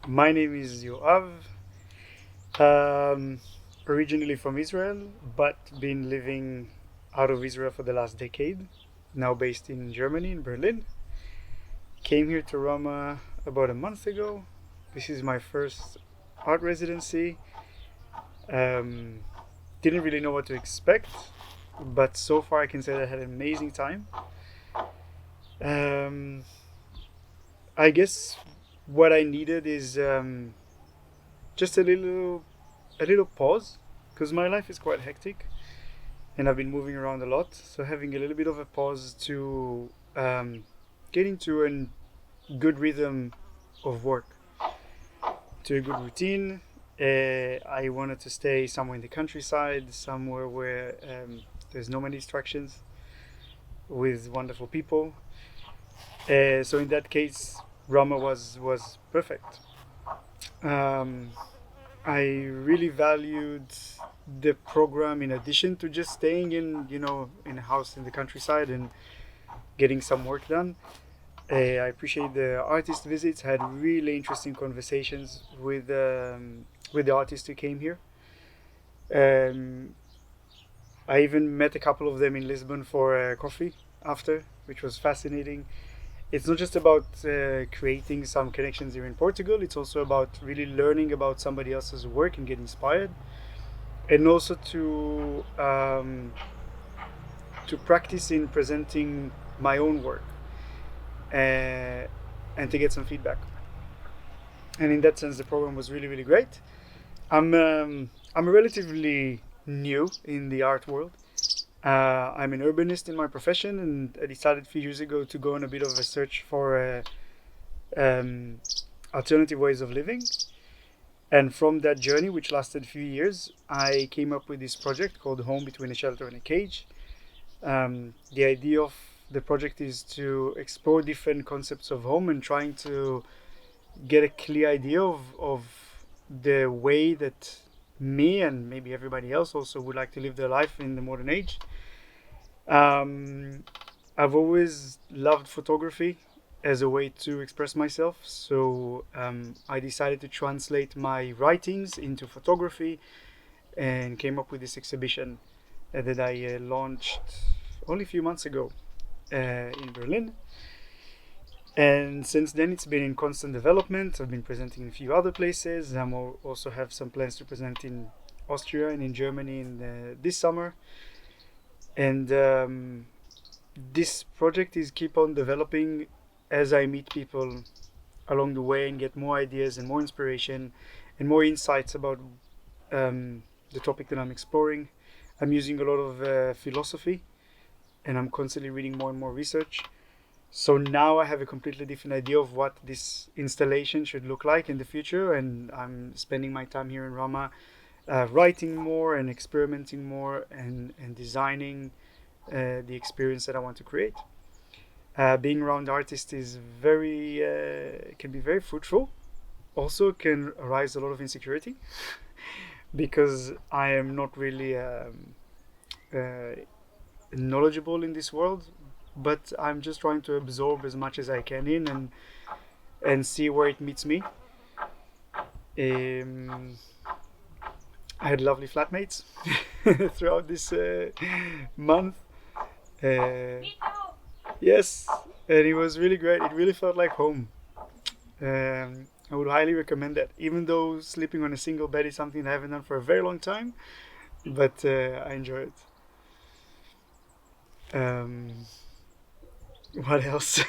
My name is Yoav, um, originally from Israel, but been living out of Israel for the last decade. Now based in Germany, in Berlin. Came here to Rama about a month ago. This is my first art residency. Um, didn't really know what to expect, but so far I can say that I had an amazing time. Um, I guess what I needed is just a little pause, because my life is quite hectic and I've been moving around a lot. So having a little bit of a pause to get into a good rhythm of work, to a good routine. I wanted to stay somewhere in the countryside, somewhere where there's no many distractions, with wonderful people. So in that case, Rama was perfect. Um, I really valued the program in addition to just staying in a house in the countryside and getting some work done. I appreciate the artist visits. I had really interesting conversations with the artists who came here. Um, I even met a couple of them in Lisbon for coffee after, which was fascinating. It's not just about creating some connections here in Portugal. It's also about really learning about somebody else's work and get inspired, and also to practice in presenting my own work, uh, and to get some feedback. And in that sense, the program was really really great. I'm relatively new in the art world. I'm an urbanist in my profession, and I decided a few years ago to go on a bit of a search for um, alternative ways of living. And from that journey, which lasted a few years, I came up with this project called Home Between a Shelter and a Cage. The idea of the project is to explore different concepts of home and trying to get a clear idea of the way that me and maybe everybody else also would like to live their life in the modern age. Um, I've always loved photography as a way to express myself, so I decided to translate my writings into photography and came up with this exhibition that I launched only a few months ago in Berlin. And since then, it's been in constant development. I've been presenting in a few other places. I also have some plans to present in Austria and in Germany in this summer. And this project is keep on developing as I meet people along the way and get more ideas and more inspiration and more insights about the topic that I'm exploring. I'm using a lot of philosophy, and I'm constantly reading more and more research. So now I have a completely different idea of what this installation should look like in the future, and I'm spending my time here in Rama writing more and experimenting more and designing the experience that I want to create. Being around artists is very can be very fruitful. Also, can arise a lot of insecurity because I am not really uh, knowledgeable in this world, but I'm just trying to absorb as much as I can in and see where it meets me. Um, I had lovely flatmates throughout this month. Uh, yes, and it was really great. It really felt like home. I would highly recommend that, even though sleeping on a single bed is something I haven't done for a very long time, but I enjoy it. Um, what else?